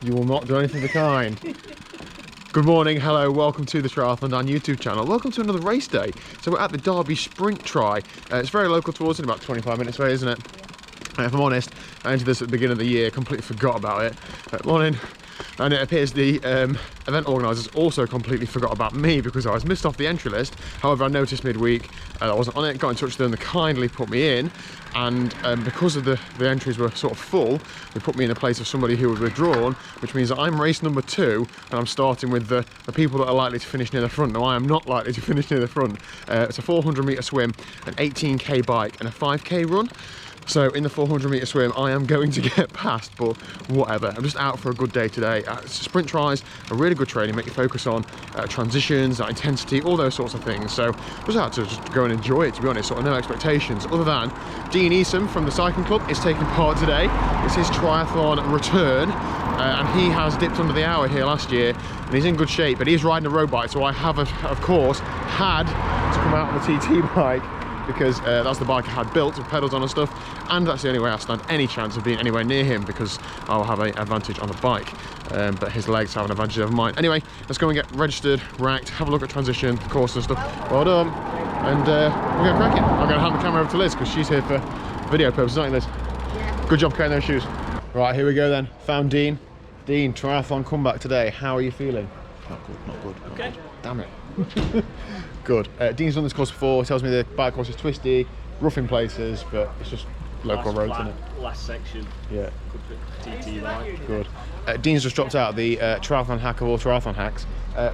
You will not do anything of the kind. Good morning, hello, welcome to the TriathlonDan YouTube channel. Welcome to another race day. So we're at the Derby Sprint Tri. It's very local to us, in about 25 minutes away, isn't it? If I'm honest, I entered this at the beginning of the year, completely forgot about it. Morning. And it appears the event organisers also completely forgot about me because I was missed off the entry list. However, I noticed midweek I wasn't on it, got in touch with them, they kindly put me in, and because of the entries were sort of full, they put me in the place of somebody who was withdrawn, which means that I'm race number 2 and I'm starting with the people that are likely to finish near the front. Now, I am not likely to finish near the front. It's a 400 metre swim, an 18k bike and a 5k run. So in the 400 metre swim, I am going to get past, but whatever. I'm just out for a good day today. Sprint tries are really good training, make you focus on transitions, intensity, all those sorts of things. So just out to just go and enjoy it, to be honest, sort of no expectations. Other than Dean Eason from the cycling club is taking part today. It's his triathlon return, and he has dipped under the hour here last year, and he's in good shape, but he's riding a road bike, so I have, of course, had to come out on the TT bike, because that's the bike I had built with pedals on and stuff, and that's the only way I stand any chance of being anywhere near him, because I'll have an advantage on the bike, but his legs have an advantage over mine. Anyway, let's go and get registered, ranked, have a look at transition, course and stuff. Well done, and we'll get cracking. I'm going to hand the camera over to Liz because she's here for video purposes, aren't you, Liz? Yeah. Good job carrying those shoes. Right, here we go then. Found Dean. Dean, triathlon comeback today. How are you feeling? Not good, not good. Okay. Damn it. Good. Dean's done this course before. Tells me the bike course is twisty, rough in places, but it's just local roads, isn't it? Last section. Yeah. Good TT bike. Good. Dean's just dropped out the triathlon hack of all triathlon hacks.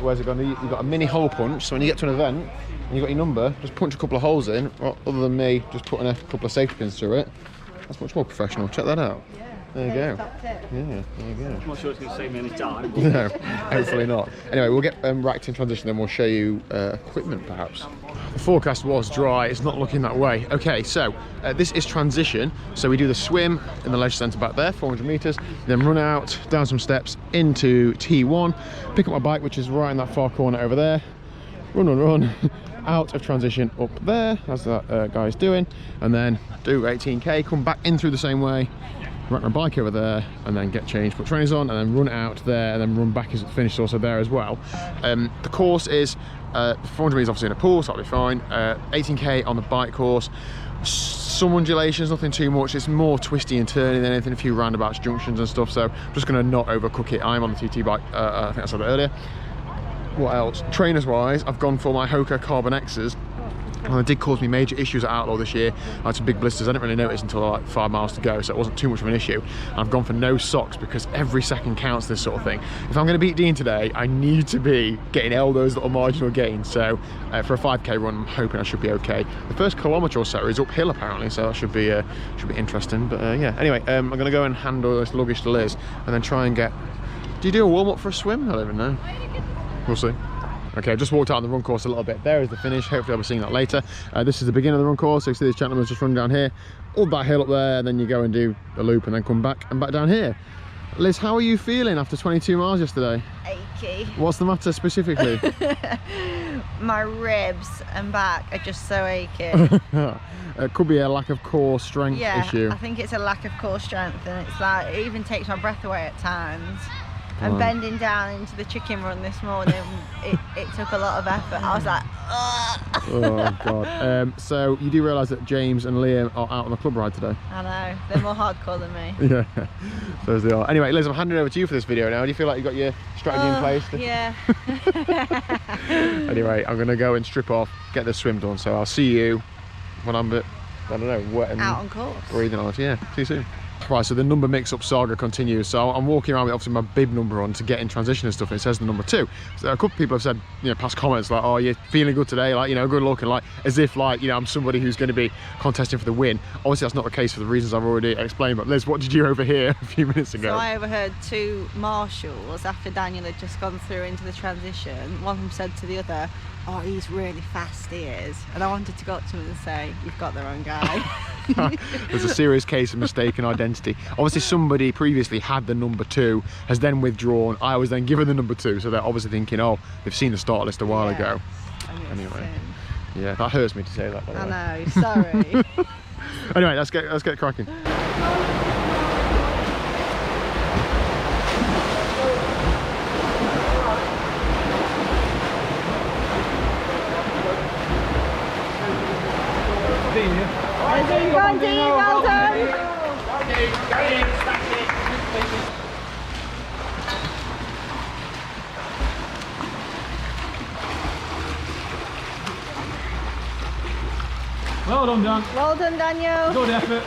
Where's it gone? You've got a mini hole punch, so when you get to an event and you've got your number, just punch a couple of holes in. Well, other than me just putting a couple of safety pins through it. That's much more professional. Check that out. There you go. Yeah, there you go. I'm not sure it's going to save me any time. But No, hopefully not. Anyway, we'll get racked in transition, then we'll show you equipment perhaps. The forecast was dry, it's not looking that way. Okay, so this is transition. So we do the swim in the leisure centre back there, 400 metres, then run out, down some steps into T1, pick up my bike, which is right in that far corner over there, run, out of transition up there, as that guy's doing, and then do 18k, come back in through the same way, rack my bike over there, and then get changed, put trainers on, and then run out there, and then run back as it's finished also there as well. The course is 400 metres obviously in a pool, so that'll be fine. 18k on the bike course. Some undulations, nothing too much. It's more twisty and turny than anything, a few roundabouts, junctions and stuff, so I'm just going to not overcook it. I'm on the TT bike, I think I said that earlier. What else? Trainers wise, I've gone for my Hoka Carbon X's. And it did cause me major issues at Outlaw this year. I had some big blisters. I didn't really notice until like 5 miles to go, so it wasn't too much of an issue. And I've gone for no socks because every second counts, this sort of thing. If I'm going to beat Dean today, I need to be getting all those little marginal gains. So for a 5k run, I'm hoping I should be okay. The first kilometre or so is uphill apparently, so that should be interesting. But yeah, anyway, I'm going to go and handle this luggage to Liz, and then try and get. Do you do a warm up for a swim? I don't even know. We'll see. Okay, I've just walked out on the run course a little bit. There is the finish. Hopefully I'll be seeing that later. This is the beginning of the run course. So you see this gentleman's just run down here, all that hill up there, and then you go and do a loop and then come back and back down here. Liz, how are you feeling after 22 miles yesterday? Achy. What's the matter specifically? My ribs and back are just so achy. It could be a lack of core strength issue. I think it's a lack of core strength, and it's like it even takes my breath away at times. And bending down into the chicken run this morning, it took a lot of effort. I was like, ugh. Oh god. So you do realise that James and Liam are out on the club ride today? I know, they're more hardcore than me. Yeah, so they are. Anyway, Liz, I'm handing it over to you for this video now. Do you feel like you've got your strategy in place? Yeah. Anyway, I'm going to go and strip off, get the swim done. So I'll see you when I'm a bit, I don't know, wet and out on course. Breathing on it. Yeah, see you soon. Right, so the number mix-up saga continues. So I'm walking around with obviously my bib number on to get in transition and stuff, and it says the number 2. So a couple of people have said, you know, past comments like, oh, you're feeling good today, like, you know, good looking, like, as if, like, you know, I'm somebody who's going to be contesting for the win. Obviously, that's not the case for the reasons I've already explained, but Liz, what did you overhear a few minutes ago? So I overheard 2 marshals after Daniel had just gone through into the transition. One of them said to the other, oh, he's really fast, he is. And I wanted to go up to him and say, you've got the wrong guy. There's a serious case of mistaken identity. Obviously somebody previously had the number 2, has then withdrawn. I was then given the number 2, so they're obviously thinking, oh, they've seen the start list a while ago. Anyway, yeah, that hurts me to say that, by the way. I know, sorry. Anyway, let's get cracking. Well done, Dan. Well done, Daniel. Good effort.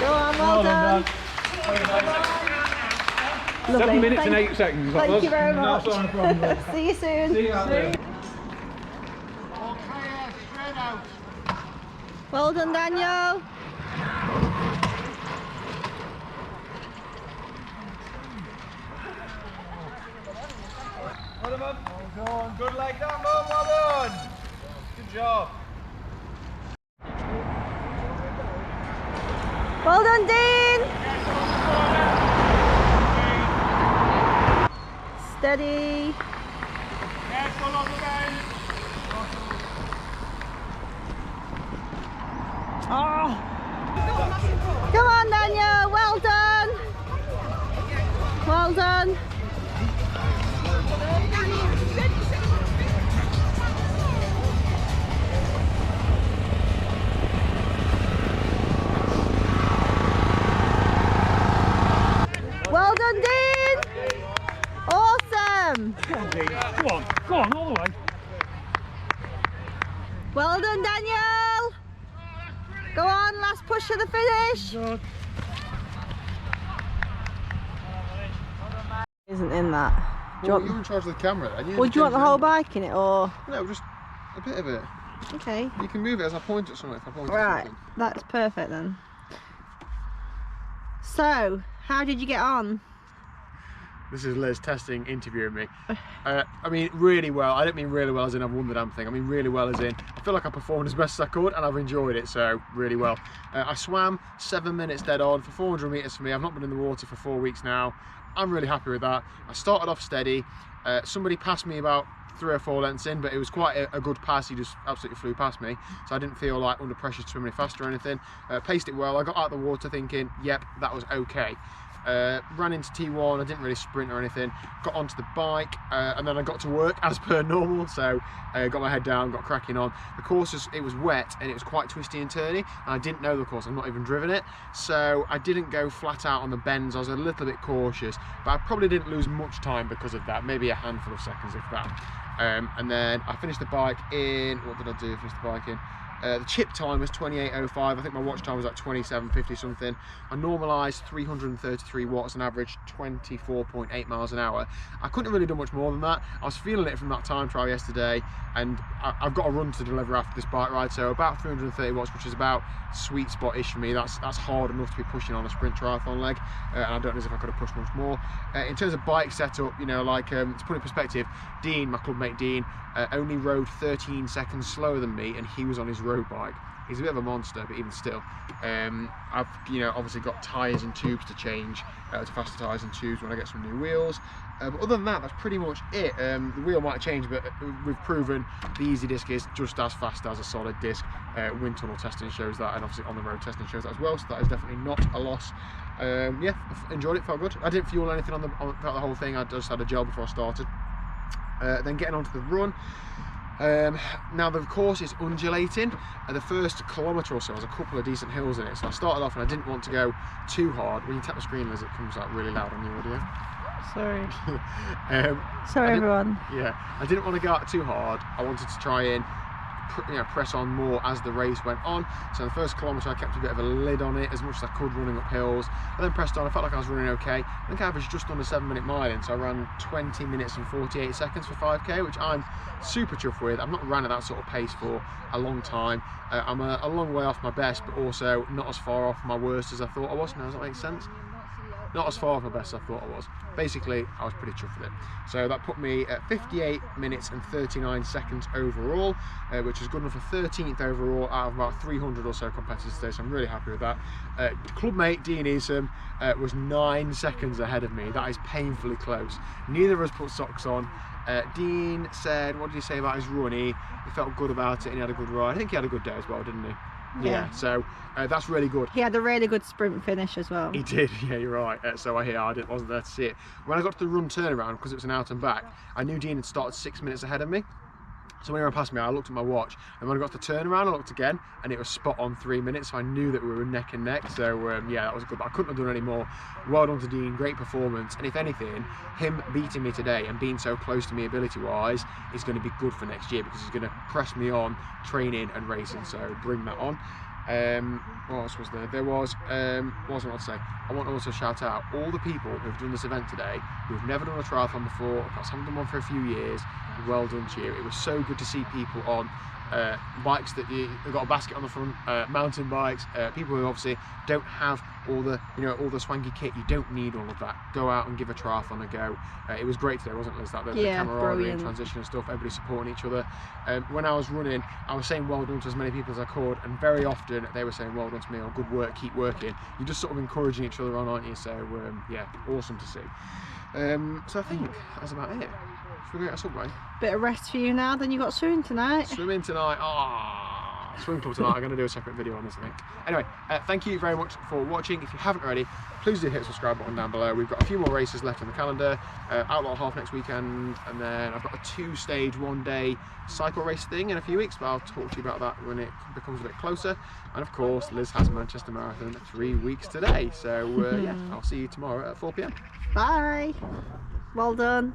Go on, well done. Lovely. 7 minutes and Thank- 8 seconds. Thank you very much. That's not a problem. See you soon. See you out there. Well done, Daniel. Well done. Good leg down, Mum. Well done. Good job. Well done, Dean. Steady. Careful on the bend. Oh. Come on, Daniel. Well done. Well done. Well done, Dean. Awesome. Come on, Dean. Go on, all the way. Well done, Daniel. Go on, last push to the finish. Good. Isn't in that. Do you Well, want, you're in charge of the camera. And well, do you want the whole bike in it, or? No, just a bit of it. Okay. You can move it as I point at something. If I point Right, at something. that's perfect then. So, how did you get on? This is Liz testing, interviewing me. I mean, really well. I don't mean really well as in I've won the damn thing. I mean really well as in I feel like I performed as best as I could and I've enjoyed it, so really well. I swam 7 minutes dead on for 400 metres for me. I've not been in the water for 4 weeks now. I'm really happy with that. I started off steady. Somebody passed me about 3 or 4 lengths in, but it was quite a good pass. He just absolutely flew past me, so I didn't feel like under pressure to swim any faster or anything. Paced it well. I got out of the water thinking, yep, that was okay. Ran into T1, I didn't really sprint or anything, got onto the bike, and then I got to work as per normal, so got my head down, got cracking on. The course, it was wet and it was quite twisty and turny, and I didn't know the course, I've not even driven it, so I didn't go flat out on the bends. I was a little bit cautious, but I probably didn't lose much time because of that, maybe a handful of seconds if that. And then I finished the bike in, what did I do, finish the bike in? The chip time was 28.05, I think my watch time was like 27.50 something. I normalised 333 watts and averaged 24.8 miles an hour. I couldn't have really done much more than that. I was feeling it from that time trial yesterday, and I've got a run to deliver after this bike ride, so about 330 watts, which is about sweet spot-ish for me. That's hard enough to be pushing on a sprint triathlon leg, and I don't know if I could have pushed much more. In terms of bike setup, you know, like to put it in perspective, Dean, my club mate Dean, only rode 13 seconds slower than me, and he was on his road bike. He's a bit of a monster, but even still, I've obviously got tyres and tubes to change to faster tyres and tubes when I get some new wheels. But other than that, that's pretty much it. The wheel might change, but we've proven the easy disc is just as fast as a solid disc. Wind tunnel testing shows that, and obviously on the road testing shows that as well. So that is definitely not a loss. Yeah, I've enjoyed it. Felt good. I didn't fuel anything throughout the whole thing. I just had a gel before I started. Then getting onto the run. Now the course is undulating. The first kilometre or so has a couple of decent hills in it, so I started off and I didn't want to go too hard. When you tap the screen, Liz, it comes out really loud on the audio. Sorry. Sorry, everyone. Yeah, I didn't want to go out too hard. I wanted to try and press on more as the race went on. So the first kilometre I kept a bit of a lid on it as much as I could, running up hills. I then pressed on. I felt like I was running okay. I think I averaged just under 7 minute mile in, so I ran 20 minutes and 48 seconds for 5k, which I'm super chuffed with. I've not ran at that sort of pace for a long time. I'm a long way off my best, but also not as far off my worst as I thought I was. Now, does that make sense? Not as far off my best as I thought I was. Basically, I was pretty chuffed with it. So that put me at 58 minutes and 39 seconds overall, which is good enough for 13th overall out of about 300 or so competitors today, so I'm really happy with that. Club mate Dean Eason was 9 seconds ahead of me. That is painfully close. Neither of us put socks on. Dean said, what did he say about his run? He felt good about it and he had a good ride. I think he had a good day as well, didn't he? Yeah, so that's really good. He had a really good sprint finish as well. He did, yeah, you're right. So I hear I wasn't there to see it. When I got to the run turnaround, because it was an out and back, I knew Dean had started 6 minutes ahead of me. So when he ran past me, I looked at my watch, and when I got to turn around, I looked again, and it was spot on 3 minutes, so I knew that we were neck and neck. So yeah, that was good, but I couldn't have done any more. Well done to Dean, great performance, and if anything, him beating me today and being so close to me ability-wise is going to be good for next year, because he's going to press me on training and racing, so bring that on. What else was there? There was, what was I want to say? I want to also shout out all the people who've done this event today, who've never done a triathlon before, perhaps haven't done one for a few years. Well done to you. It was so good to see people on bikes that they've got a basket on the front, mountain bikes, people who obviously don't have all the, you know, all the swanky kit. You don't need all of that. Go out and give a triathlon a go. It was great today, wasn't it, Liz? That the camaraderie and transition and stuff, everybody supporting each other. When I was running, I was saying well done to as many people as I could, and very often they were saying well done to me, or good work, keep working. You're just sort of encouraging each other on, aren't you? So yeah, awesome to see. So I think that's about it. Should we get us up, Wayne? Bit of rest for you now, then you got swimming tonight. Swimming tonight. Swim club tonight. I'm going to do a separate video on this, I think. Anyway, thank you very much for watching. If you haven't already, please do hit the subscribe button down below. We've got a few more races left in the calendar. Outlaw Half next weekend, and then I've got a 2-stage 1-day cycle race thing in a few weeks, but I'll talk to you about that when it becomes a bit closer. And of course, Liz has Manchester Marathon 3 weeks today. So yeah, I'll see you tomorrow at 4 PM. Bye. Well done.